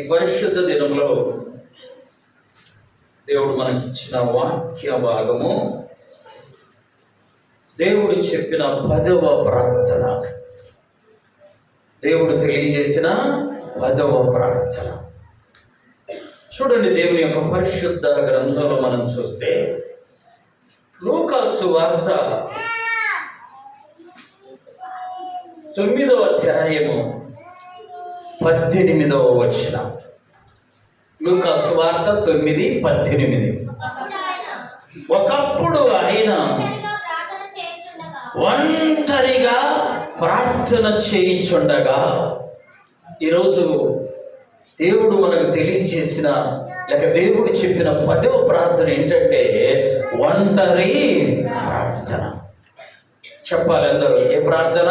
పరిశుద్ధ దినంలో దేవుడు మనకిచ్చిన వాక్య భాగము దేవుడు చెప్పిన 10వ ప్రార్థన, దేవుడు తెలియజేసిన 10వ ప్రార్థన. చూడండి, దేవుని యొక్క పరిశుద్ధ గ్రంథంలో మనం చూస్తే లూకా సువార్త 9వ అధ్యాయము 18వ వచనం. లూకా సువార్త 9:18. ఒకప్పుడు ఆయన ఒంటరిగా ప్రార్థన చేయించుండగా, ఈరోజు దేవుడు మనకు తెలియజేసిన లేక దేవుడు చెప్పిన 10వ ప్రార్థన ఏంటంటే ఒంటరి ప్రార్థన. చెప్పాలి అందరూ, ఏ ప్రార్థన?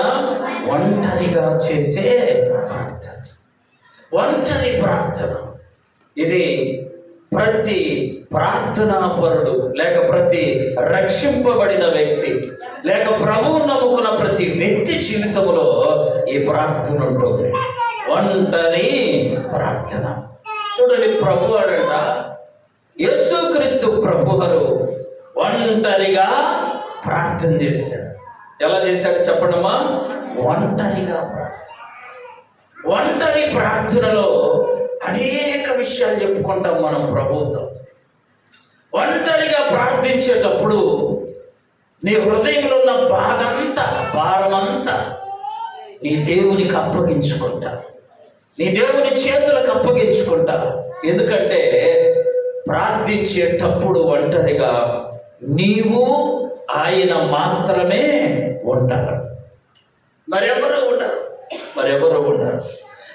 ఒంటరిగా చేసే ప్రార్థన, ఒంటరి ప్రార్థన. ఇది ప్రతి ప్రార్థనాపరుడు లేక ప్రతి రక్షింపబడిన వ్యక్తి లేక ప్రభువు నమ్ముకున్న ప్రతి వ్యక్తి జీవితంలో ఈ ప్రార్థన ఉంటుంది, ఒంటరి ప్రార్థన. చూడండి, ప్రభువాడంట, యేసుక్రీస్తు ప్రభువారు ఒంటరిగా ప్రార్థన చేశాడు. ఎలా చేశాడు చెప్పడమ్మా? ఒంటరిగా ప్రార్థన. ఒంటరి ప్రార్థనలో అనేక విషయాలు చెప్పుకుంటాం మనం ప్రభువుతో. ఒంటరిగా ప్రార్థించేటప్పుడు నీ హృదయంలో ఉన్న బాధంతా, భారమంతా నీ దేవునికి అప్పగించుకుంటా, నీ దేవుని చేతులకు అప్పగించుకుంటా. ఎందుకంటే ప్రార్థించేటప్పుడు ఒంటరిగా నీవు ఆయన మాత్రమే ఉంటారు, మరెవరూ ఉండరు. మరెవరు ఉన్నారు.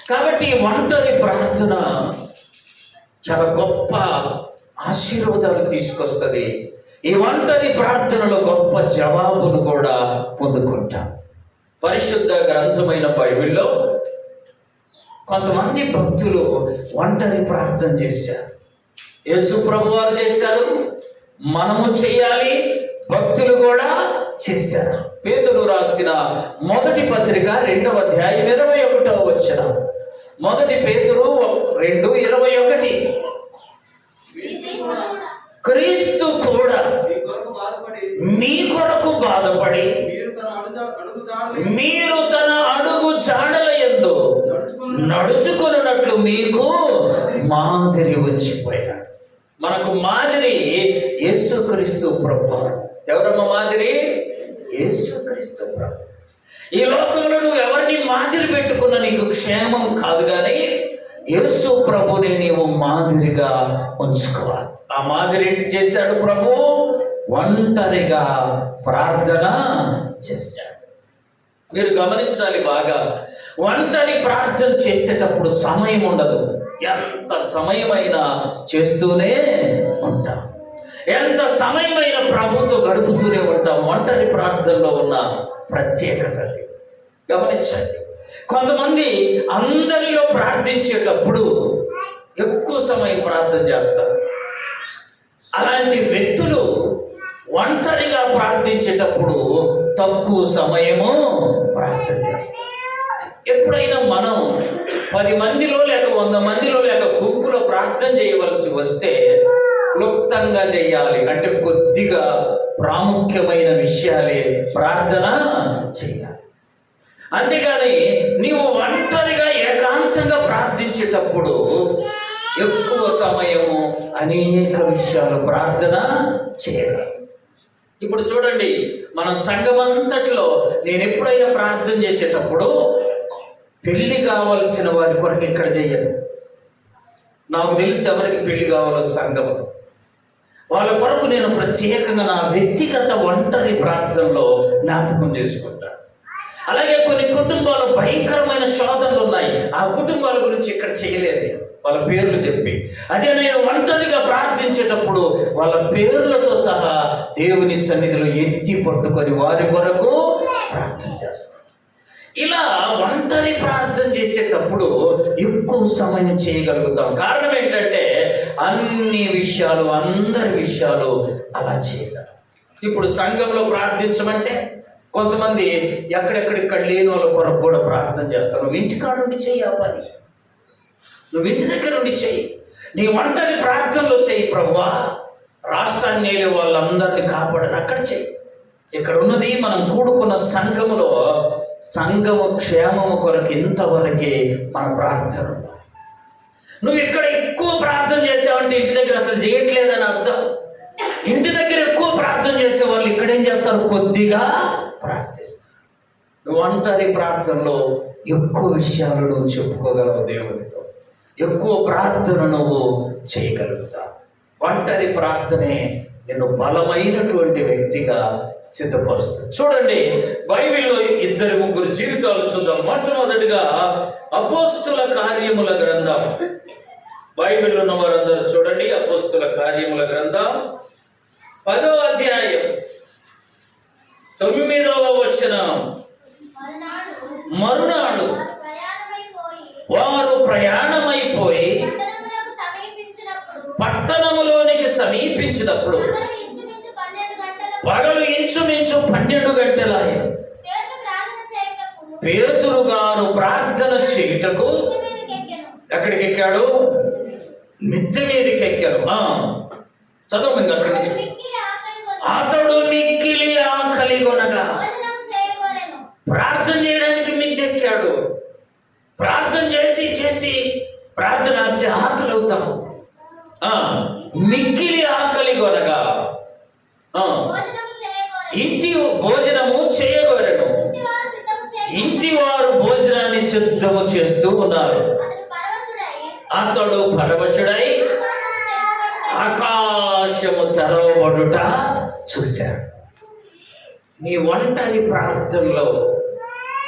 కాబట్టి ఈ ఒంటరి ప్రార్థన చాలా గొప్ప ఆశీర్వాదాలు తీసుకొస్తుంది. ఈ ఒంటరి ప్రార్థనలో గొప్ప జవాబును కూడా పొందుకుంటాం. పరిశుద్ధ గ్రంథమైన బైబిల్లో కొంతమంది భక్తులు ఒంటరి ప్రార్థన చేశారు. యేసు ప్రభు వారు చేశారు, మనము చేయాలి, భక్తులు కూడా చేశారు. పేతురు రాసిన మొదటి పత్రిక 2వ అధ్యాయం 21వ వచనం. మొదటి పేతురు 2:21. క్రీస్తు కూడా మీ కొరకు బాధపడి మీరు తన అడుగు జాడల యందు నడుచుకున్నట్లు మీకు మాదిరి వచ్చిపోయాడు. మనకు మాదిరి యేసుక్రీస్తు ప్రభు. ఎవరమ్మ మాదిరి? యేసుక్రీస్తు ప్రభు. ఈ లోకంలో నువ్వు ఎవరిని మాదిరి పెట్టుకున్నా నీకు క్షేమం కాదు, కానీ యేసు ప్రభుని నీవు మాదిరిగా ఉంచుకోవాలి. ఆ మాదిరి ఏంటి చేశాడు ప్రభు? ఒంటరిగా ప్రార్థన చేశాడు. మీరు గమనించాలి బాగా, ఒంటరి ప్రార్థన చేసేటప్పుడు సమయం ఉండదు. ఎంత సమయమైనా చేస్తూనే ఉంటాం, ఎంత సమయమైన ప్రభుతో గడుపుతూనే ఉంటాం. ఒంటరి ప్రార్థనలో ఉన్న ప్రత్యేకత గమనించండి. కొంతమంది అందరిలో ప్రార్థించేటప్పుడు ఎక్కువ సమయం ప్రార్థన చేస్తారు. అలాంటి వ్యక్తులు ఒంటరిగా ప్రార్థించేటప్పుడు తక్కువ సమయము ప్రార్థన చేస్తారు. ఎప్పుడైనా మనం 10 మందిలో లేక 100 మందిలో లేక గుంపులో ప్రార్థన చేయవలసి వస్తే క్లుప్తంగా చేయాలి. అంటే కొద్దిగా ప్రాముఖ్యమైన విషయాలే ప్రార్థన చేయాలి. అంతేగాని నీవు ఒంటరిగా ఏకాంతంగా ప్రార్థించేటప్పుడు ఎక్కువ సమయము అనేక విషయాలు ప్రార్థన చేయాలి. ఇప్పుడు చూడండి, మనం సంఘమంతట్లో నేను ఎప్పుడైనా ప్రార్థన చేసేటప్పుడు పెళ్లి కావలసిన వారి కొరకు ఇక్కడ చేయను. నాకు తెలిసి ఎవరికి పెళ్లి కావాలో సంఘం, వాళ్ళ కొరకు నేను ప్రత్యేకంగా నా వ్యక్తిగత ఒంటరి ప్రార్థనలో జ్ఞాపకం చేసుకుంటాను. అలాగే కొన్ని కుటుంబాలు భయంకరమైన శోధనలు ఉన్నాయి. ఆ కుటుంబాల గురించి ఇక్కడ చేయలేదు, వాళ్ళ పేర్లు చెప్పి. అదే నేను ఒంటరిగా ప్రార్థించేటప్పుడు వాళ్ళ పేర్లతో సహా దేవుని సన్నిధిలో ఎత్తి పట్టుకొని వారి కొరకు ప్రార్థన చేస్తాను. ఇలా ఒంటరి ప్రార్థన చేసేటప్పుడు ఎక్కువ సమయం చేయగలుగుతాం. కారణం ఏంటంటే అన్ని విషయాలు, అందరి విషయాలు అలా చేయగలం. ఇప్పుడు సంఘంలో ప్రార్థించమంటే కొంతమంది ఎక్కడెక్కడిక్కడ లేని వాళ్ళ కొరకు కూడా ప్రార్థన చేస్తారు. నువ్వు ఇంటికాడ నుండి చెయ్యి, ఆ పని నువ్వు ఇంటి దగ్గర నుండి చెయ్యి. నీ ఒంటరి ప్రార్థనలో చెయ్యి. ప్రభువా, రాష్ట్రాన్ని నేలే వాళ్ళందరినీ కాపాడని అక్కడ చెయ్యి. ఇక్కడ ఉన్నది మనం కూడుకున్న సంఘములో సంఘము క్షేమము కొరకు ఇంతవరకే మన ప్రార్థన ఉండాలి. నువ్వు ఇక్కడ ఎక్కువ ప్రార్థన చేసావంటే ఇంటి దగ్గర అసలు చేయట్లేదని అర్థం. ఇంటి దగ్గర ఎక్కువ ప్రార్థన చేసే వాళ్ళు ఇక్కడ ఏం చేస్తారు? కొద్దిగా ప్రార్థిస్తారు. నువ్వు ఒంటరి ప్రార్థనలో ఎక్కువ విషయాలు నువ్వు చెప్పుకోగలవు దేవునితో, ఎక్కువ ప్రార్థన నువ్వు చేయగలుగుతావు. ఒంటరి ప్రార్థనే నిన్ను బలమైనటువంటి వ్యక్తిగా సిద్ధపరుస్తుంది. చూడండి, బైబిల్లో 2-3 జీవితాలు చూద్దాం. మొట్టమొదటిగా అపోస్తుల కార్యముల గ్రంథం. బైబిల్లో ఉన్న వారందరూ చూడండి, అపోస్తుల కార్యముల గ్రంథం 10వ అధ్యాయం 9వ వచనం. మరునాడు వారు ప్రయాణమైపోయి పట్టణములోనికి సమీపించినప్పుడు పగలు ఇంచుమించు 12 గంటలాయెను. పేతురు గారు ప్రార్థన చేయుటకు ఎక్కడికి ఎక్కాడు? మిద్దె మీదకి ఎక్కాడు. చదువు ఇంకా అక్కడి నుంచి. అతడు మిక్కిలి ఆకలి కొనగా ప్రార్థన చేయడానికి మిద్దె ఎక్కాడు. ప్రార్థన చేసి చేసి ప్రార్థన అంటే ఆకలి అవుతాము. మిక్కిలి ఆకలి కొనగా ఇంటి భోజనము చేయగోరెను. ఇంటి వారు భోజనాన్ని సిద్ధము చేస్తూ ఉన్నారు. అతడు పరవశుడై ఆకాశము తెరవబడుట చూశాడు. నీ ఒంటరి ప్రార్థనలో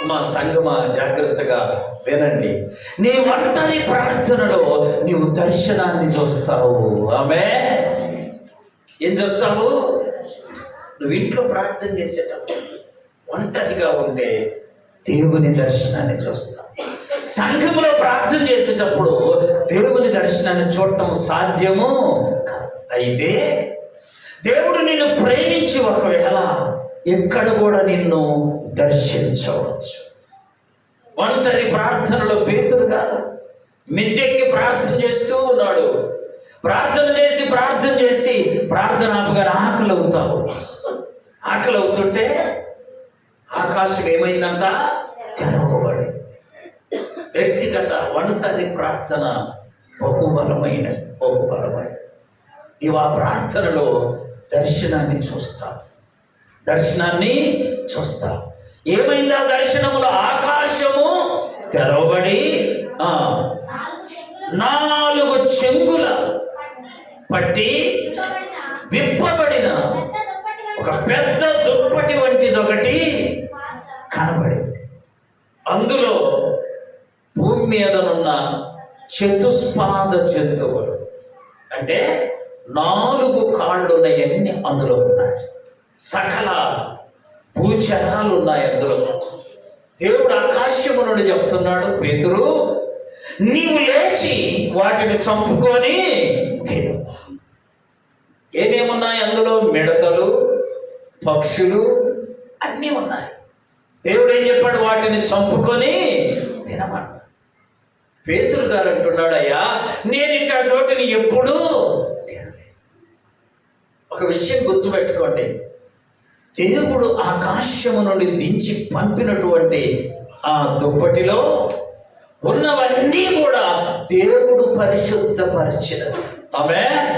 మా సంగమా జాగ్రత్తగా వినండి. నీ ఒంటరి ప్రార్థనలో నీవు దర్శనాన్ని చూస్తావు. ఆమేన్. ఏం చూస్తావు? నువ్వు ఇంట్లో ప్రార్థన చేసేటప్పుడు ఒంటరిగా ఉంటే దేవుని దర్శనాన్ని చూస్తావు. సంఘంలో ప్రార్థన చేసేటప్పుడు దేవుని దర్శనాన్ని చూడటం సాధ్యము కాదు. అయితే దేవుడు నిన్ను ప్రేమించి ఒకవేళ ఎక్కడ కూడా నిన్ను దర్శించవచ్చు. ఒంటరి ప్రార్థనలో పేతురు కాదు, మిద్దెక్కి ప్రార్థన చేస్తూ ఉన్నాడు. ప్రార్థన చేసి ప్రార్థన ఆపగానే ఆకలి అవుతావు. ఆకలి అవుతుంటే ఆకాశం ఏమైందంట? తెరవబడి. వ్యక్తిగత ఒంటరి ప్రార్థన బహుబలమైన. నీవు ఆ ప్రార్థనలో దర్శనాన్ని చూస్తావు. ఏమైందా దర్శనములో? ఆకాశము తెరవబడి 4 చెంగుల పట్టి విప్పబడిన ఒక పెద్ద దుప్పటి వంటిదొకటి కనబడింది. అందులో భూమి మీదనున్న చతుస్పాద జంతువులు, అంటే 4 కాళ్ళున్నవన్నీ అందులో ఉన్నాయి. సకల భూచరాలు ఉన్నాయి అందులో. దేవుడు ఆకాశము నుండి చెప్తున్నాడు, పేతురు నీవు లేచి వాటిని చంపుకొని తిను. ఏమేమున్నాయి అందులో? మిడతలు, పక్షులు అన్నీ ఉన్నాయి. దేవుడు ఏం చెప్పాడు? వాటిని చంపుకొని తినమన్నాడు. పేతురు గారు అంటున్నాడు, అయ్యా నేను ఇట్లాంటి ఎప్పుడూ తినలేదు. ఒక విషయం గుర్తుపెట్టుకోండి, దేవుడు ఆకాశము నుండి దించి పంపినటువంటి ఆ దుప్పటిలో ఉన్నవన్నీ కూడా దేవుడు పరిశుద్ధపరిచినవి. ఆమేన్.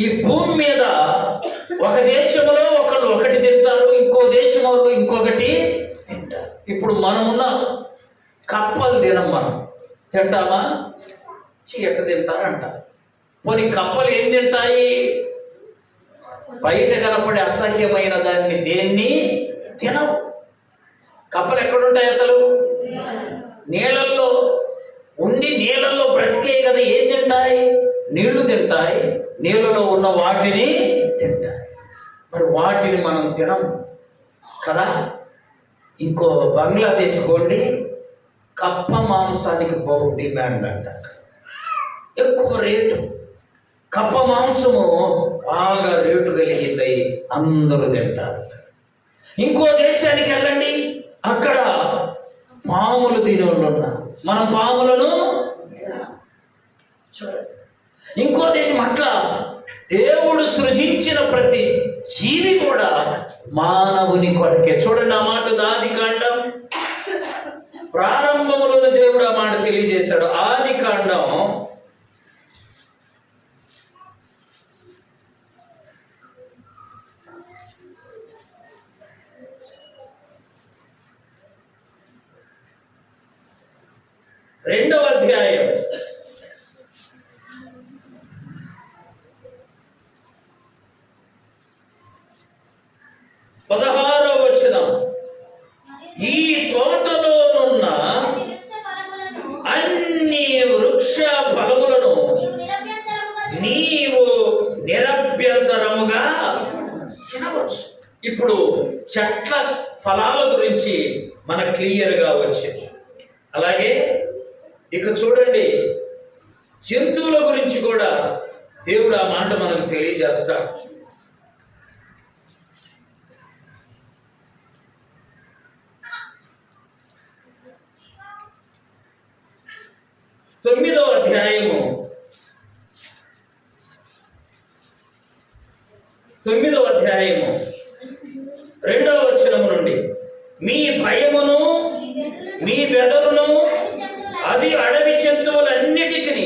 ఈ భూమి మీద ఒక దేశంలో ఒకరు ఒకటి తింటారు, ఇంకో దేశంలో ఇంకొకటి తింటారు. ఇప్పుడు మనమున్న కప్పలు మనం తింటామా? ఎట్ట తింటారంట. పోనీ కప్పలు ఏం తింటాయి? బయట కనపడే అసహ్యమైన దాన్ని దేన్ని తినవు. కప్పలు ఎక్కడుంటాయి? అసలు నీళ్ళల్లో ఉండి నీళ్ళల్లో బ్రతికే కదా. ఏం తింటాయి? నీళ్లు తింటాయి. నీళ్ళలో ఉన్న వాటిని తింటాయి. మరి వాటిని మనం తినము కదా. ఇంకో బంగ్లాదేశ్ పోండి, కప్ప మాంసానికి బహు డిమాండ్ అంట. ఎక్కువ రేటు. కప్ప మాంసము బాగా రేటు కలిగింది, అందరూ తింటారు. ఇంకో దేశానికి వెళ్ళండి, అక్కడ పాములు తినేవాళ్ళు ఉన్నారు. మనం పాములను చూడండి. ఇంకో దేశం అట్లా. దేవుడు సృజించిన ప్రతి జీవి కూడా మానవుని కొరకే. చూడండి ఆ మాట, ఆదికాండం ప్రారంభములోనే దేవుడు ఆ మాట తెలియజేశాడు. ఆదికాండం 2వ అధ్యాయం 16వ వచనం. ఈ తోటలోనున్న అన్ని వృక్ష ఫలములను నీవు నిరభ్యంతరముగా తినవచ్చు. ఇప్పుడు చెట్ల ఫలాల గురించి మనకు క్లియర్గా వచ్చింది. అలాగే ఇక చూడండి, జంతువుల గురించి కూడా దేవుడు ఆ మాట మనకు తెలియజేస్తాడు. తొమ్మిదవ అధ్యాయము 2వ వచనము నుండి, మీ భయమును మీ బెదరును అది అడవి జంతువులన్నిటికీ,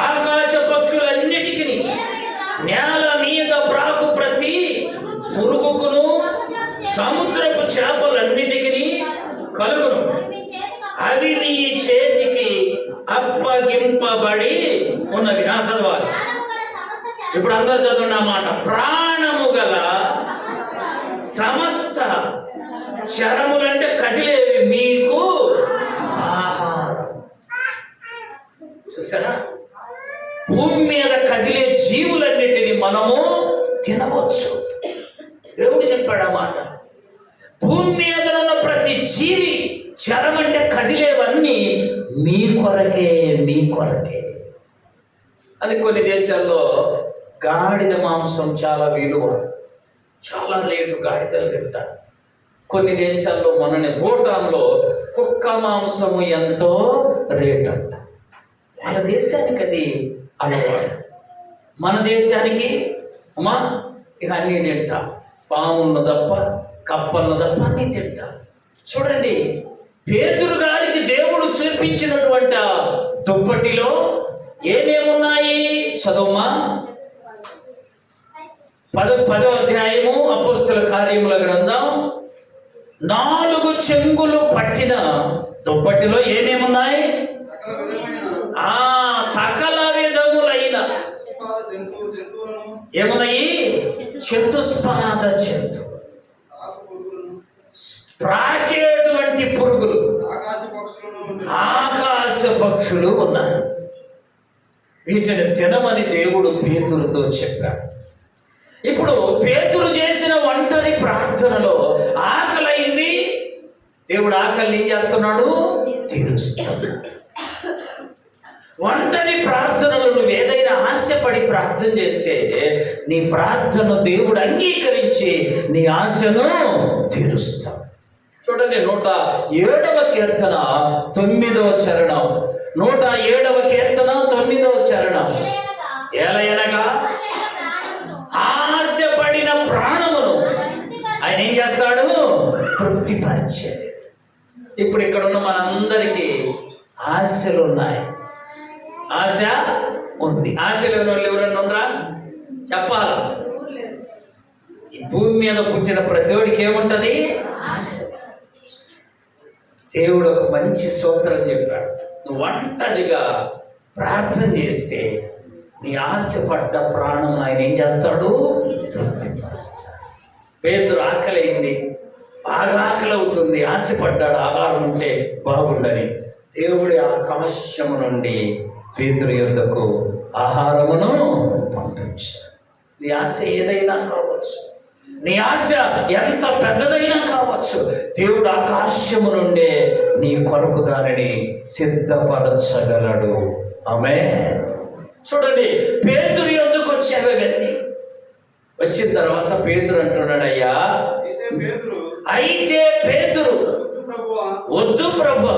ఆకాశ పక్షులన్నిటికీ, నేల మీద ప్రాకు ప్రతి పురుగుకును, సముద్రపు చేపలన్నిటికీ కలుగును. అవి మీ చేతికి అప్పగింపబడి ఉన్నవి. చదవాలి ఇప్పుడు, అందరూ చదవండి అన్నమాట. ప్రాణము గల సమస్త చరములంటే కదిలే చూసారా, భూమి మీద కదిలే జీవులన్నిటిని మనము తినవచ్చు. దేవుడు చెప్పాడు ఆ మాట. భూమి మీద ఉన్న ప్రతి జీవి, జలం అంటే కదిలేవన్నీ మీ కొరకే, మీ కొరకే. అని కొన్ని దేశాల్లో గాడిద మాంసం చాలా విలువ, చాలా రేటు గాడిదలు తింటారు. కొన్ని దేశాల్లో మనని భూటాన్లో కుక్క మాంసము ఎంతో రేటు అంట. మన దేశానికి అది అలవాటు. మన దేశానికి అమ్మా ఇక అన్నీ తింటా, పాములను తప్ప కప్పలను తప్ప అన్నీ తింటా. చూడండి, పేతురు గారికి దేవుడు చూపించినటువంటి దుప్పటిలో ఏమేమున్నాయి చదవమ్మా. 10వ అధ్యాయము అపోస్తల కార్యముల గ్రంథం 4 చెంగులు పట్టిన దుప్పటిలో ఏమేమున్నాయి? సకల విధములైన ఏమున్నాయి? చతుస్పాద జంతువు, ప్రాకేటువంటి పురుగులు, ఆకాశ పక్షులు ఉన్నాయి. వీటిని తినమని దేవుడు పేతురుతో చెప్పాడు. ఇప్పుడు పేతురు చేసిన ఒంటరి ప్రార్థనలో ఆకలైంది. దేవుడు ఆకలిని ఏం చేస్తున్నాడు? తీరుస్తున్నాడు. ఒంటరి ప్రార్థనలు నువ్వు ఏదైనా ఆశపడి ప్రార్థన చేస్తే నీ ప్రార్థన దేవుడు అంగీకరించి నీ ఆశను తీరుస్తాడు. చూడండి, 107వ కీర్తన 9వ చరణం. 107వ కీర్తన 9వ చరణం. ఎలయనగా ఆశపడిన ప్రాణమును ఆయన ఏం చేస్తాడు? తృప్తిపరిచేది. ఇప్పుడు ఇక్కడ ఉన్న మనందరికీ ఆశలు ఉన్నాయి. ఆశ ఉంది. ఆశ లేని వాళ్ళు ఎవరన్నా ఉన్నారా? చెప్పాలా? ఈ భూమి మీద పుట్టిన ప్రతివాడికి ఏముంటది? ఆశ. దేవుడు ఒక మంచి సూత్రం చెప్పాడు. నువ్వు ఒంటరిగా ప్రార్థన చేస్తే నీ ఆశపడ్డ ప్రాణం ఆయన ఏం చేస్తాడు? తృప్తిపరుస్తాడు. పేతురు ఆకలైంది, బాగా ఆకలి అవుతుంది, ఆశపడ్డాడు ఆహారం ఉంటే బాగుండని. దేవుడి ఆ కమశము నుండి పేతురు యొద్దకు ఆహారమును పంపించాడు. నీ ఆశ ఏదైనా కావచ్చు, నీ ఆశ ఎంత పెద్దదైనా కావచ్చు, దేవుడు ఆకాశము నుండే నీ కొరకు దానిని సిద్ధపరచగలడు. ఆమేన్. చూడండి, పేతురు యొద్దకు వచ్చావు ఇవన్నీ. వచ్చిన తర్వాత పేతురు అంటున్నాడు, అయ్యా అయితే పేతురు వద్దు ప్రభువా,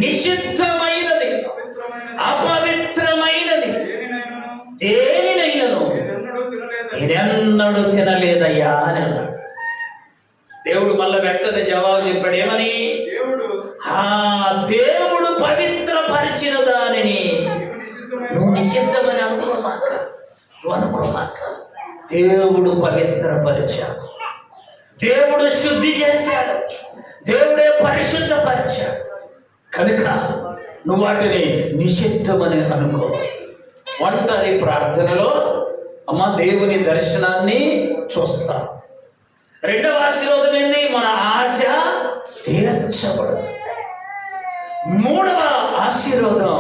నిషిద్ధమైనది అపవిత్రమైనది దేనినైనను నేనెన్నడూ తినలేదయ్యా అని అన్నాడు. దేవుడు మళ్ళా వెంటనే జవాబు చెప్పాడు. ఏమని? దేవుడు పవిత్రపరిచిన దానిని నువ్వు నిషిద్ధమని అనుకోమాక, నువ్వు అనుకోమాక. దేవుడు పవిత్రపరిచాడు, దేవుడు శుద్ధి చేశాడు, దేవుడే పరిశుద్ధపరిచాడు. కనుక నువ్వు వాటిని నిషిద్ధమని అనుకోవచ్చు. ఒంటరి ప్రార్థనలో అమ్మ దేవుని దర్శనాన్ని చూస్తాం. రెండవ ఆశీర్వాదం ఏంది? మన ఆశ తీర్చబడుతుంది. మూడవ ఆశీర్వాదం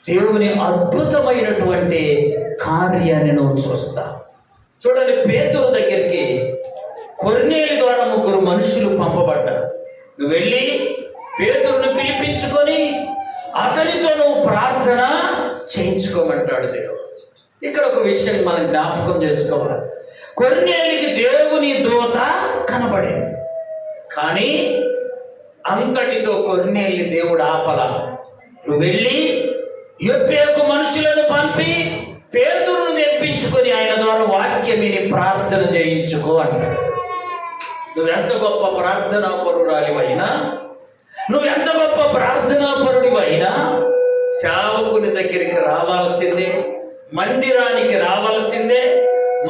దేవుని అద్భుతమైనటువంటి కార్యాన్ని నువ్వు చూస్తావు. చూడండి, పేతురు దగ్గరికి కొర్నేలి ద్వారా 3 మనుషులు పంపబడ్డారు. నువ్వు వెళ్ళి పేతురును పిలిపించుకొని అతనితో నువ్వు ప్రార్థన చేయించుకోమంటాడు దేవుడు. ఇక్కడ ఒక విషయం మనం జ్ఞాపకం చేసుకోవాలి. కొర్నేలికి దేవుని దూత కనబడింది, కానీ అంతటితో కొర్నేలి దేవుడు ఆపల. నువ్వు వెళ్ళి యొప్పేకు మనుషులను పంపి పేతురును తెప్పించుకొని ఆయన ద్వారా వాక్యం విని ప్రార్థన చేయించుకో అంటాడు. నువ్వెంత గొప్ప ప్రార్థనా పరురాలివైనా, నువ్వెంత గొప్ప ప్రార్థనా పరుడివైనా సేవకుని దగ్గరికి రావాల్సిందే, మందిరానికి రావాల్సిందే.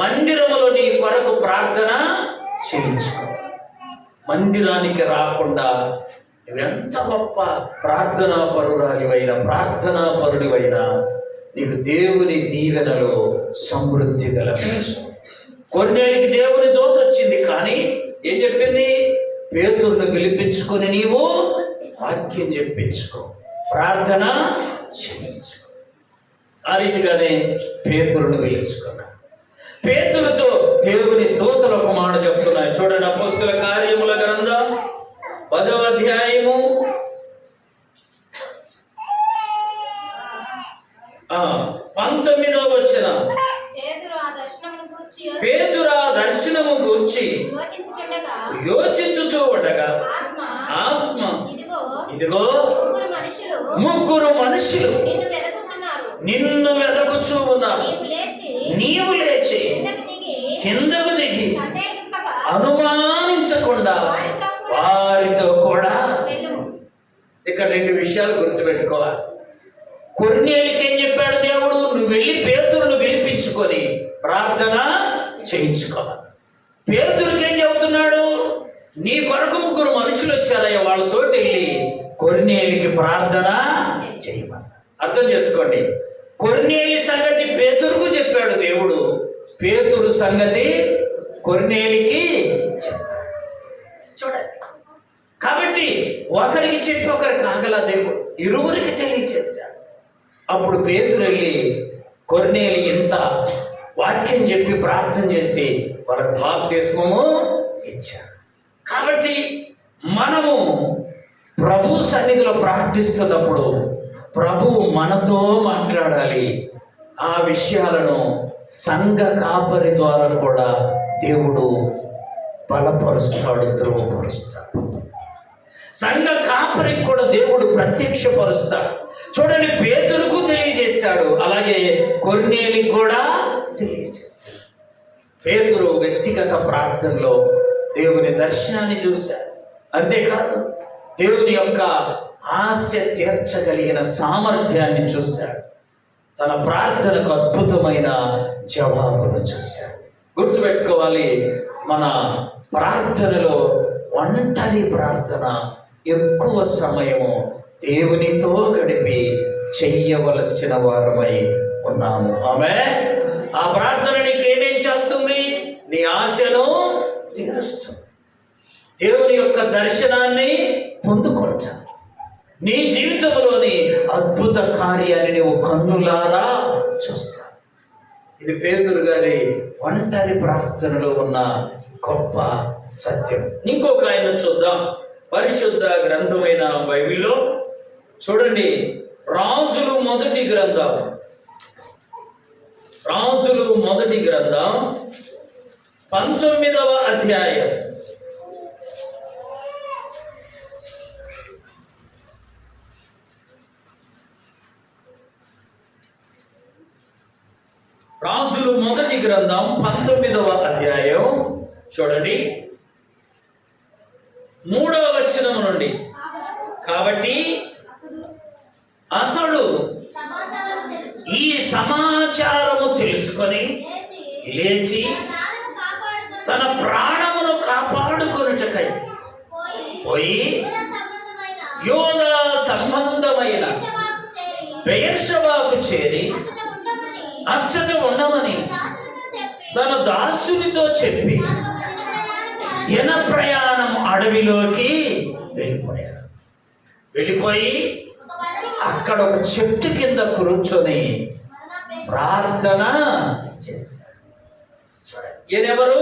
మందిరములో నీ కొరకు ప్రార్థన చేయించుకో. మందిరానికి రాకుండా నువ్వెంత గొప్ప ప్రార్థనా పరుడివైనా నీకు దేవుని దీవెనలో సమృద్ధి కలగచ్చు. కొన్నేళ్ళకి దేవుని దూత వచ్చింది, కానీ ఏం చెప్పింది? పేతురును పిలిపించుకొని నీవు వాక్యం చెప్పించుకో, ప్రార్థన చేయించు. ఆ రీతిగానే పేతురును పిలుచుకున్నాడు. పేతురుతో దేవుని దూతలు ఒక మాట చెప్తున్నాయి. చూడండి, అపోస్తల కార్యముల గ్రంథం 10వ అధ్యాయము 19వ వచనం. పేతురు ఆ దర్శనము గూర్చి యోచించుచూ ఉండగా ఆత్మ, ఇదిగో ముగ్గురు మనుషులు నిన్ను వెదకుచూ ఉన్నారు. నీవు లేచి కిందకు దిగి అనుమానించకుండా వారితో కూడా. ఇక్కడ 2 విషయాలు గుర్తుపెట్టుకోవాలి. కొర్నేలికి ఏం చెప్పాడు దేవుడు? నువ్వు వెళ్ళి పేతురును పిలిపించుకొని ప్రార్థన చేయించుకోవాలి. పేతురుకి ఏం చెబుతున్నాడు? నీ కొరకు ముగ్గురు మనుషులు వచ్చారయ్యా, వాళ్ళతో వెళ్ళి కొర్నేలికి ప్రార్థన చేయమని. అర్థం చేసుకోండి, కొర్నేలి సంగతి పేతురుకు చెప్పాడు దేవుడు, పేతురు సంగతి కొర్నేలికి చెప్పాడు. చూడండి, కాబట్టి ఒకరికి చెప్పి ఒకరికి ఆగల దేవుడు, ఇరువురికి తెలియచేశాడు. అప్పుడు పేతురు వెళ్ళి కొర్నేలి ఇంట వాక్యం చెప్పి ప్రార్థన చేసి వాళ్ళకి బాప్తిస్మము ఇచ్చాడు. కాబట్టి మనము ప్రభు సన్నిధిలో ప్రార్థిస్తున్నప్పుడు ప్రభువు మనతో మాట్లాడాలి. ఆ విషయాలను సంఘ కాపరి ద్వారా కూడా దేవుడు బలపరుస్తాడు, ధృవపరుస్తాడు. సంఘ కాపరికి కూడా దేవుడు ప్రత్యక్షపరుస్తాడు. చూడండి, పేతురుకు తెలియజేశాడు, అలాగే కొర్నేలికి కూడా తెలియజేశాడు. పేతురు వ్యక్తిగత ప్రార్థనలో దేవుని దర్శనాన్ని చూశాడు. అంతేకాదు, దేవుని యొక్క ఆశ తీర్చగలిగిన సామర్థ్యాన్ని చూశాడు. తన ప్రార్థనకు అద్భుతమైన జవాబును చూశాడు. గుర్తుపెట్టుకోవాలి, మన ప్రార్థనలో ఒంటరి ప్రార్థన ఎక్కువ సమయము దేవునితో గడిపి చెయ్యవలసిన వారమై ఉన్నాము. ఆమేన్. ఆ ప్రార్థన నీకు ఏమేం చేస్తుంది? నీ ఆశను తీరుస్తుంది. దేవుని యొక్క దర్శనాన్ని పొందుకుంటా. నీ జీవితంలోని అద్భుత కార్యాన్ని నువ్వు కన్నులారా చూస్తా. ఇది పేతురు గారి ఒంటరి ప్రార్థనలో ఉన్న గొప్ప సత్యం. ఇంకొక ఆయన చూద్దాం. పరిశుద్ధ గ్రంథమైన బైబిల్లో చూడండి, రాజులు మొదటి గ్రంథం 19వ అధ్యాయం. రాజులు మొదటి గ్రంథం 19వ అధ్యాయం చూడండి, 3వ వచనం నుండి. కాబట్టి అతడు ఈ సమాచారము తెలుసుకొని లేచి తన ప్రాణమును కాపాడుకొనుటకై పోయి యోదా సంబంధమైన బెయేర్షెబాకు చేరి అచ్చట ఉండమని తన దాసునితో చెప్పి దిన ప్రయాణం అడవిలోకి వెళ్ళిపోయి అక్కడ ఒక చెట్టు కింద కూర్చొని ప్రార్థన చేశాడు. ఈయనెవరు?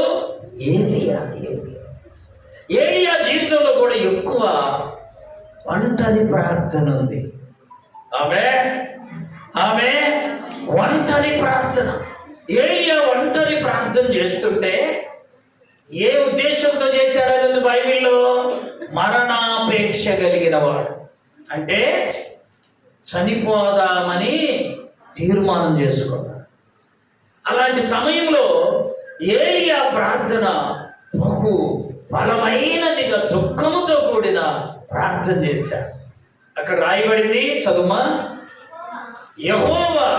ఏలియా జీవితంలో కూడా ఎక్కువ ఒంటరి ప్రార్థన ఉంది. ఆమె ఒంటరి ప్రార్థన. ఏలియా ఒంటరి ప్రార్థన చేస్తుంటే ఏ ఉద్దేశంతో చేశాడనేది బైబిల్లో మరణాపేక్ష కలిగిన వాడు, అంటే చనిపోదామని తీర్మానం చేసుకున్నాడు. అలాంటి సమయంలో ఏలియా ప్రార్థన బహు బలమైనదిగా దుఃఖముతో కూడిన ప్రార్థన చేశాడు. అక్కడ రాయబడింది, చదుమా. యెహోవా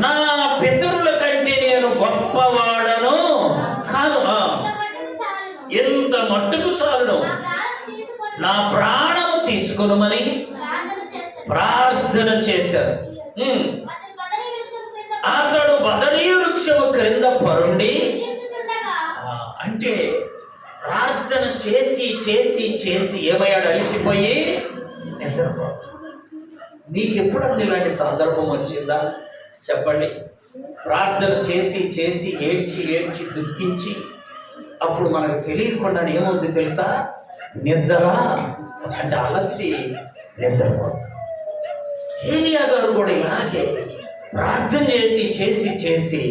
నా పితరుల కంటే నేను గొప్పవాడను కాను, ఎంత మట్టుకు చాలును నా ప్రాణము తీసుకొనుమని ప్రార్థన చేశారు. అతడు బదరీ వృక్షము క్రింద పరుండి, అంటే ప్రార్థన చేసి చేసి చేసి ఏమయ్యాడు? అలసిపోయి నిద్రపోతాడు. నీకు ఎప్పుడన్నా ఇలాంటి సందర్భం వచ్చిందా చెప్పండి? ప్రార్థన చేసి చేసి ఏడ్చి ఏడ్చి దుఃఖించి అప్పుడు మనకు తెలియకుండా ఏమవుద్ది తెలుసా? నిద్ర అంటే అలసి నిద్రపోతాం. ఏలియా గారు కూడా ఇలాగే ప్రార్థన చేసి చేసి చేసి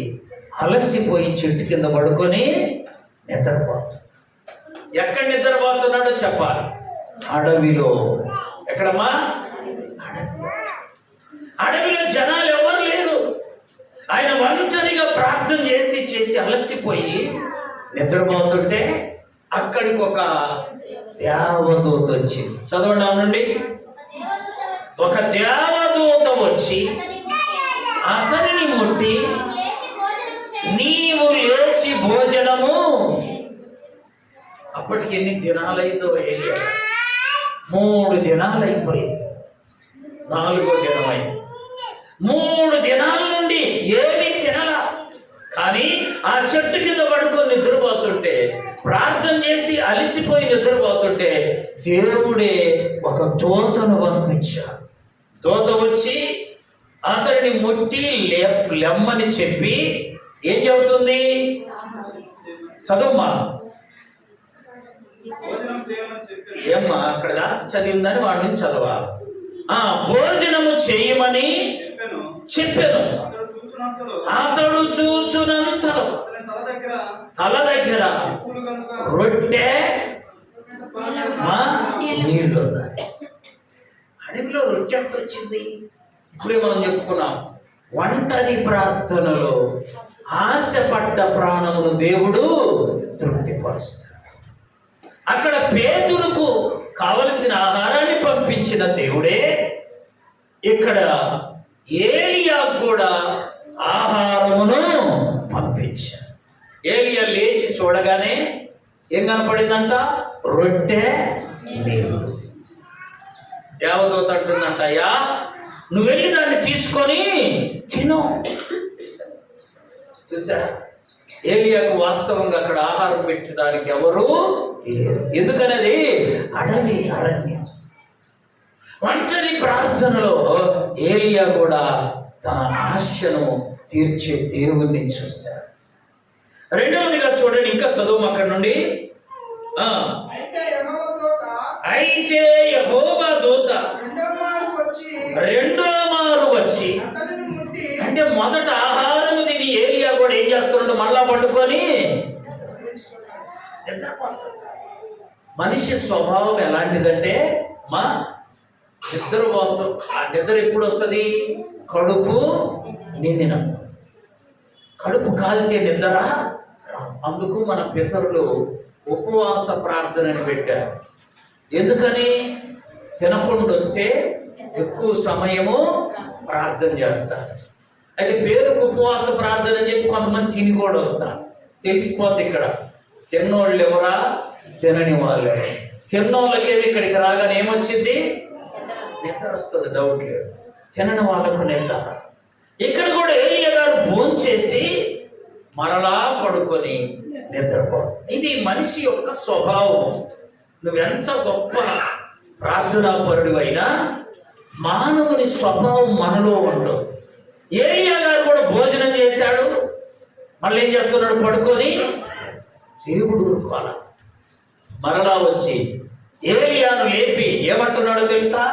అలసిపోయి చెట్టు కింద పడుకొని నిద్రపోతాడు. ఎక్కడ నిద్రపోతున్నాడో చెప్పాలి? అడవిలో. ఎక్కడమ్మా? అడవిలో జనాలు ఎవరు లేరు. ఆయన ఒంటరిగా ప్రార్థన చేసి చేసి అలసిపోయి నిద్రపోతుంటే అక్కడికి ఒక దేవదూత వచ్చింది. చదవండి నుండి. ఒక దేవదూత వచ్చి అతనిని ముట్టి, నీవు లేచి భోజనము. అప్పటికి ఎన్ని దినాలైందో ఏలియా? 3 దినాలైపోయింది. 4వ దినమైంది. 3 దినాల నుండి ఏమీ తినలా. కానీ ఆ చెట్టు కింద పడుకొని నిద్రపోతుంటే, ప్రార్థన చేసి అలసిపోయి నిద్రపోతుంటే దేవుడే ఒక దూతను పంపించాడు. దూత వచ్చి అతడిని ముట్టి లెమ్మని చెప్పి ఏం చెబుతుంది? చదువుమా. ఏమ్మా అక్కడ దాకా చదివిందని వాడి నుంచి చదవాలి. భోజనము చేయమని చెప్పాను. అతడు చూచునంతలో తల దగ్గర రొట్టె నీళ్ళు ఉన్నాయి. అడవిలో రొట్టె ఎక్కడ వచ్చింది? ఇప్పుడే మనం చెప్పుకున్నాం. ఒంటరి ప్రార్థనలో ఆశపడ్డ ప్రాణమును దేవుడు తృప్తిపరుస్తాడు. అక్కడ పేతురుకు కావలసిన ఆహారాన్ని పంపించిన దేవుడే ఇక్కడ ఏలియా కూడా ఆహారమును పంపించాడు. ఏలియా లేచి చూడగానే ఏం కనపడిందంట? రొట్టె నీళ్ళు. దేవదూత అంటుందంట, అయ్యా నువ్వు వెళ్ళి దాన్ని తీసుకొని తిను. చూసా, ఏలియాకు వాస్తవంగా అక్కడ ఆహారం పెట్టడానికి ఎవరు లేరు. ఎందుకనేది అడవి, అరణ్యం. ఒంటరి ప్రార్థనలో ఏలియా కూడా తన ఆశను తీర్చే దేవుణ్ణి చూశాడు. రెండవదిగా చూడండి, ఇంకా చదువు అక్కడ నుండి. అయితే యెహోవా దూత రెండో మారు వచ్చి, అంటే మొదట ఆహారం తిని ఏలియా కూడా ఏం చేస్తున్నాడు? మళ్ళా పట్టుకొని మనిషి స్వభావం ఎలాంటిదంటే నిద్రపోతాం. ఆ నిద్ర ఎప్పుడు వస్తుంది? కడుపు నిండిన. కడుపు కాలితే నిద్ర. అందుకు మన పితరులు ఉపవాస ప్రార్థనని పెట్టారు. ఎందుకని? తినకుండా వస్తే ఎక్కువ సమయము ప్రార్థన చేస్తారు. అయితే పేరుకు ఉపవాస ప్రార్థన అని చెప్పి కొంతమంది తిని కూడా వస్తారు. తెలిసిపోద్ది ఇక్కడ తిన్నోళ్ళు ఎవరా, తినని వాళ్ళు. తిన్నోళ్ళకేమి ఇక్కడికి రాగానే ఏమొచ్చింది? నిద్ర వస్తుంది, డౌట్ లేదు. తినని వాళ్ళకు నిద్ర. ఇక్కడ కూడా ఏలియా గారు భోంచేసి మరలా పడుకొని నిద్రపోతుంది. ఇది మనిషి యొక్క స్వభావం. నువ్వెంత గొప్ప ప్రార్థనాపరుడు అయినా మానవుని స్వభావం మనలో ఉండదు. ఏలియా గారు కూడా భోజనం చేశాడు, మళ్ళీ ఏం చేస్తున్నాడు? పడుకొని. దేవుడు ఊరుకోవాల. మరలా వచ్చి ఏలియాను లేపి ఏమంటున్నాడో తెలుసా?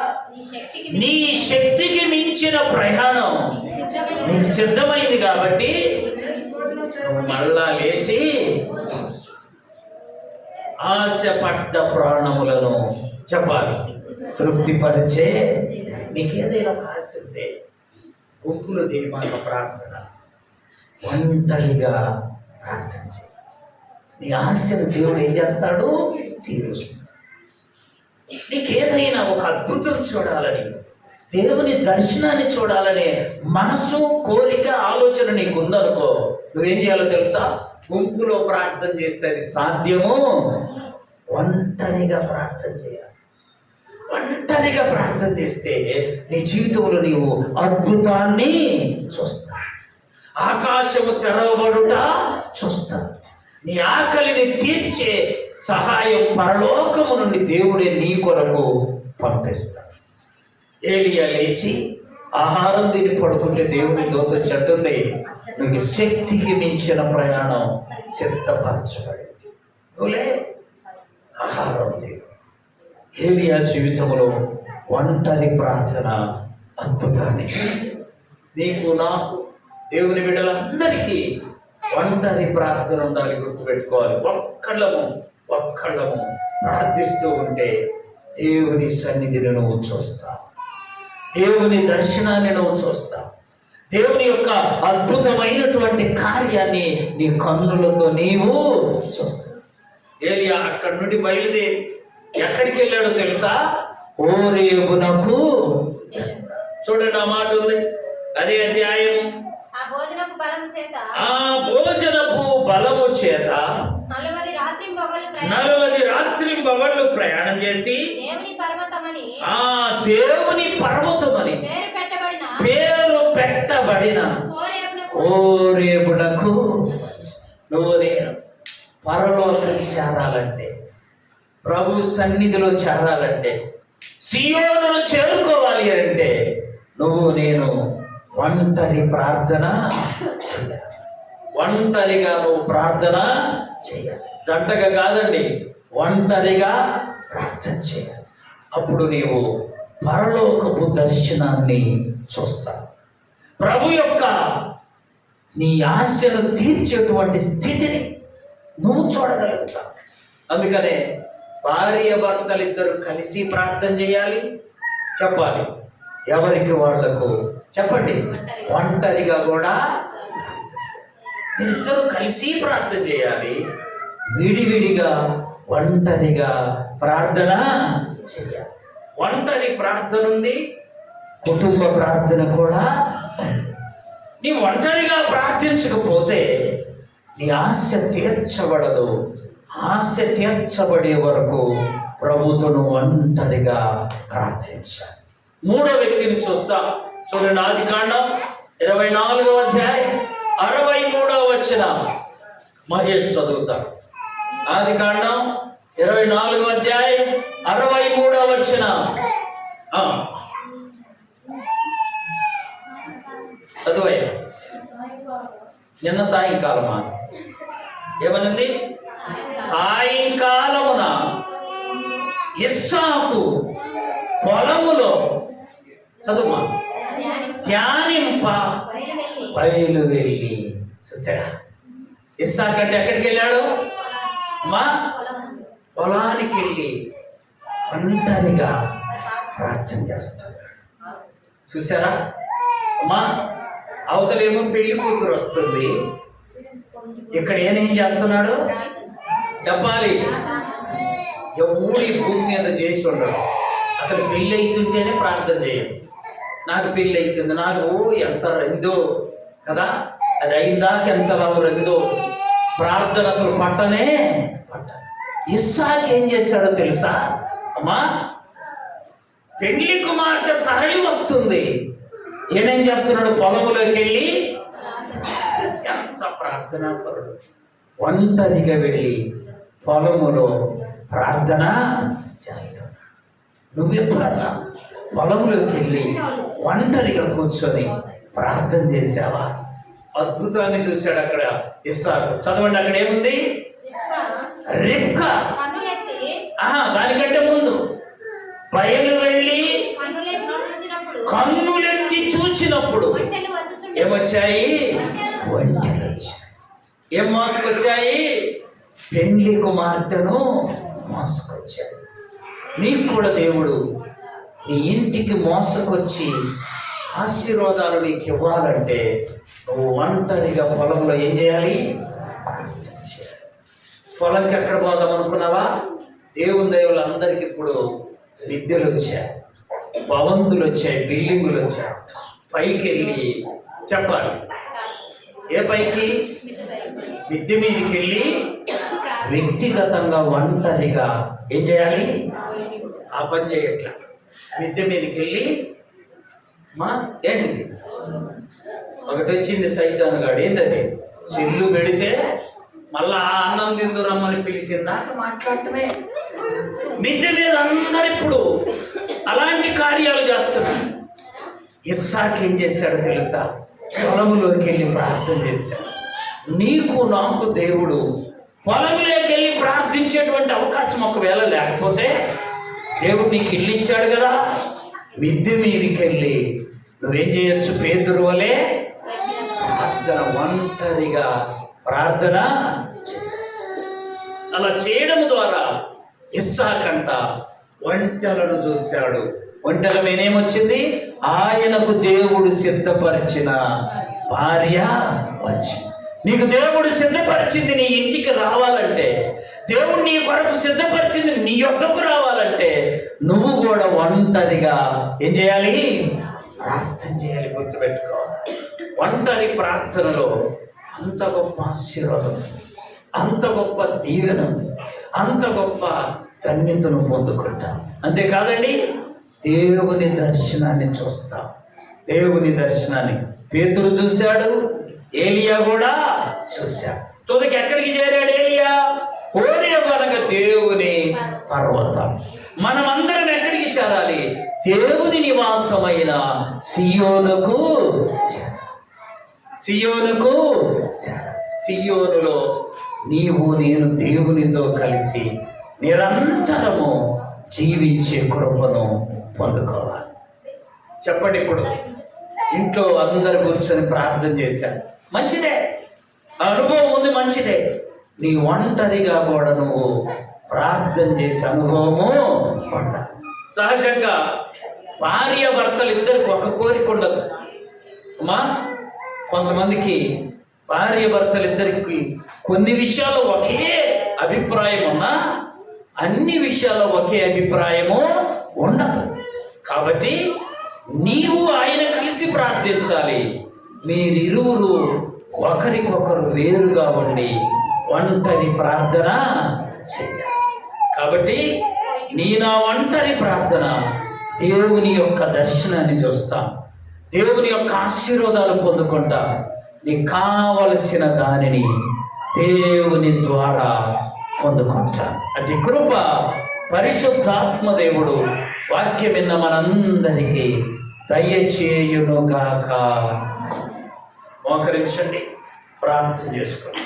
నీ శక్తికి మించిన ప్రయాణం నీకు సిద్ధమైంది కాబట్టి మళ్ళా లేచి ఆశపడ్డ ప్రాణములను చెప్పాలి తృప్తిపరిచే. నీకు ఏదైనా ఆశ ఉంటే గుంపులో చేయమన్న ప్రార్థన, ఒంటరిగా ప్రార్థన చేయి. నీ ఆశను దేవుడు ఏం చేస్తాడు? తీరుస్తాడు. నీకేదైనా ఒక అద్భుతం చూడాలని, దేవుని దర్శనాన్ని చూడాలనే మనసు, కోరిక, ఆలోచన నీకు ఉందనుకో, నువ్వేం చేయాలో తెలుసా? గుంపులో ప్రార్థన చేస్తే అది సాధ్యము. ఒంటరిగా ప్రార్థన చేయాలి. ఒంటరిగా ప్రార్థన చేస్తే నీ జీవితంలో నీవు అద్భుతాన్ని చూస్తా. ఆకాశము తెరవబడుట చూస్తా. నీ ఆకలిని తీర్చే సహాయం పరలోకము నుండి దేవుడే నీ కొరకు పంపిస్తాడు. ఏలియా లేచి ఆహారం తిని పడుకుంటే దేవుని దూత చెట్టుంది, నీకు శక్తికి మించిన ప్రయాణం సిద్ధపరచబడింది, నువ్వులే ఆహారం తిను. ఏలియా జీవితంలో ఒంటరి ప్రార్థన అద్భుతాన్ని నీకు నాకు దేవుని బిడ్డలందరికీ ఒంటరి ప్రార్థన ఉండాలి, గుర్తుపెట్టుకోవాలి. ఒక్కళ్ళము ప్రార్థిస్తూ ఉంటే దేవుని సన్నిధిని నువ్వు చూస్తావు, దేవుని దర్శనాన్ని నువ్వు చూస్తావు, దేవుని యొక్క అద్భుతమైనటువంటి కార్యాన్ని నీ కన్నులతో నీవు చూస్తావు. ఏలియా అక్కడి నుండి బయలుదేరి ఎక్కడికి వెళ్ళాడో తెలుసా? హోరేబునకు. చూడండి, ఆ మాట ఉంది, అదే అధ్యాయము. ఆ భోజనపు బలము చేత 40 రాత్రింబగళ్ళు ప్రయాణం చేసి దేవుని పర్వతమని పేరు పెట్టబడిన హోరేబునకు. నువ్వు నేను పరలోకం చేరాలంటే, ప్రభు సన్నిధిలో చేరాలంటే, సియోనును చేరుకోవాలి అంటే నువ్వు నేను ఒంటరి ప్రార్థన చేయాలి. ఒంటరిగా నువ్వు ప్రార్థన చేయాలి, జంటగా కాదండి, ఒంటరిగా ప్రార్థన చేయాలి. అప్పుడు నీవు పరలోకపు దర్శనాన్ని చూస్తావు, ప్రభు యొక్క నీ ఆశను తీర్చేటువంటి స్థితిని నువ్వు చూడగలుగుతావు. అందుకనే భార్య భర్తలిద్దరూ కలిసి ప్రార్థన చేయాలి. చెప్పాలి, ఎవరికి వాళ్లకు చెప్పండి, ఒంటరిగా కూడా ఇద్దరు కలిసి ప్రార్థన చేయాలి, విడివిడిగా ఒంటరిగా ప్రార్థన చేయాలి. ఒంటరి ప్రార్థన ఉంది, కుటుంబ ప్రార్థన కూడా. నీ ఒంటరిగా ప్రార్థించకపోతే నీ ఆశ తీర్చబడదు. ఆశ తీర్చబడే వరకు ప్రభువును ఒంటరిగా ప్రార్థించాలి. మూడో వ్యక్తిని చూస్తాం. చూడండి, ఆదికాండం 24వ అధ్యాయం 63వ వచనం. మహేష్ చదువుతాం. ఆదికాండం 24వ అధ్యాయం 63వ వచనం. చదువయ్యా. నిన్న సాయంకాలమా ఏమనుంది? సాయంకాలమున ఇస్సాకు పొలములో చదువుమా ధ్యానింప బయలు వెళ్ళి. చూసాడా? ఇస్సాకు అంటే ఎక్కడికి వెళ్ళాడు? మా పొలానికి వెళ్ళి ఒంటరిగా ప్రార్థన చేస్తాడు. చూసారా అమ్మా? అవతలేమో పెళ్లి కూతురు వస్తుంది, ఇక్కడ ఏం చేస్తున్నాడు చెప్పాలి. ఎవడి భూమి మీద చేసి ఉండడు. అసలు పెళ్ళి అవుతుంటేనే ప్రార్థన చేయండి. నాకు పెళ్ళి అవుతుంది, నాకు ఎంత రందో కదా, అది అయిందాక ఎంత రందో, ప్రార్థన అసలు పట్టనే పట్ట. ఇస్సాకు ఏం చేశాడో తెలుసా అమ్మా? పెళ్లి కుమార్తె తరలి వస్తుంది, ఏమేం చేస్తున్నాడు? పొలంలోకి వెళ్ళి ఎంత ప్రార్థనా పరుడు, ఒంటరిగా వెళ్ళి పొలములో ప్రార్థన చేస్తున్నాడు. నువ్వెప్పుడన్నా పొలంలోకి వెళ్ళి ఒంటరిగా కూర్చొని ప్రార్థన చేసావా? అద్భుతాన్ని చూశాడు అక్కడ ఇస్సాకు. చదవండి, అక్కడ ఏముంది? రిబ్కా. దానికంటే ముందు బయలు వెళ్ళి కన్నులెత్తి చూచినప్పుడు ఏమొచ్చాయి? ఒంటెలు వచ్చాయి. ఏం మోసుకొచ్చాయి? పెండ్లి కుమార్తెను మోసుకొచ్చాయి. నీకు కూడా దేవుడు నీ ఇంటికి మోసుకొచ్చి ఆశీర్వాదాలు నీకు ఇవ్వాలంటే నువ్వు ఒంటరిగా పొలంలో ఏం చేయాలి? ప్రార్థన చేయాలి. పొలంకి ఎక్కడ పోదాం అనుకున్నావా? దేవుని దైవులు అందరికి ఇప్పుడు విద్యలు వచ్చాయి, భవంతులు వచ్చాయి, బిల్డింగులు వచ్చాయి. పైకి వెళ్ళి చెప్పాలి. ఏ పైకి? మిద్దె మీదకి వెళ్ళి వ్యక్తిగతంగా ఒంటరిగా ఏం చేయాలి? ఆ పని చేయట్లా. మిద్దె మీదకి వెళ్ళి మా ఏంటిది ఒకటి వచ్చింది సైతాను గాడు. ఏంటది? చెల్లు పెడితే మళ్ళా అన్నం తిందు రమ్మని పిలిచిందాక మాట్లాడటమే. మిద్దె మీద అందరు ఇప్పుడు అలాంటి కార్యాలు చేస్తున్నారు. ఇస్సాకు ఏం చేశాడో తెలుసా? పొలంలోకి వెళ్ళి ప్రార్థన చేశాడు. నీకు నాకు దేవుడు పొలంలోకి వెళ్ళి ప్రార్థించేటువంటి అవకాశం ఒకవేళ లేకపోతే, దేవుడు నీకు ఇల్లు ఇచ్చాడు కదా, మిద్దె మీదకి వెళ్ళి నువ్వేం చేయొచ్చు? పేతురు వలె ప్రార్థన, ఒంటరిగా ప్రార్థన. అలా చేయడం ద్వారా ఇస్సాకంట ఒంటెలను చూశాడు. ఒంటెల మీనేమొచ్చింది? ఆయనకు దేవుడు సిద్ధపరిచిన భార్య వచ్చింది. నీకు దేవుడు సిద్ధపరిచింది నీ ఇంటికి రావాలంటే, దేవుడు నీ కొరకు సిద్ధపరిచింది నీ యొద్దకు రావాలంటే, నువ్వు కూడా ఒంటరిగా ఏం చేయాలి? ప్రార్థన చేయాలి. గుర్తుపెట్టుకోవాలి. ఒంటరి ప్రార్థనలో అంత గొప్ప ఆశీర్వాదం, అంత గొప్ప దీవెన, అంత గొప్ప ధన్యతను పొందుకుంటాం. అంతేకాదండి, దేవుని దర్శనాన్ని చూస్తాం. దేవుని దర్శనాన్ని పేతురు చూశాడు, ఏలియా కూడా చూశాడు. తుదకి ఎక్కడికి చేరాడు ఏలియా? హోరేబు అనగా దేవుని పర్వతం. మనమందరం ఎక్కడికి చేరాలి? దేవుని నివాసమైన సియోనుకు చేరాలి. సియోనుకు చేరాలి. సియోనులో నీవు నేను దేవునితో కలిసి నిరంతరము జీవించే కృపను పొందుకోవాలి. చెప్పండి, ఇప్పుడు ఇంట్లో అందరు కూర్చొని ప్రార్థన చేశారు, మంచిదే, అనుభవం ఉంది, మంచిదే. నీ ఒంటరిగా కూడా నువ్వు ప్రార్థన చేసే అనుభవము ఉండాలి. సహజంగా భార్య భర్తలు ఇద్దరికి ఒక కోరిక ఉండదు అమ్మా. కొంతమందికి భార్య భర్తలు ఇద్దరికి కొన్ని విషయాల్లో ఒకే అభిప్రాయం ఉన్నా అన్ని విషయాల్లో ఒకే అభిప్రాయము ఉండదు. కాబట్టి నీవు ఆయన కలిసి ప్రార్థించాలి. మీరిరువురు ఒకరికొకరు వేరుగా ఉండి ఒంటరి ప్రార్థన చేయాలి. కాబట్టి నా ఒంటరి ప్రార్థన దేవుని యొక్క దర్శనాన్ని చూస్తాం, దేవుని యొక్క ఆశీర్వాదాలు పొందుకుంటా. నీకు కావలసిన దానిని దేవుని ద్వారా పొందుకుంటా. అటు కృప పరిశుద్ధాత్మ దేవుడు వాక్యం విన్న మనందరికీ దయచేయునుగాక. మోకరించండి, ప్రార్థన చేసుకోండి.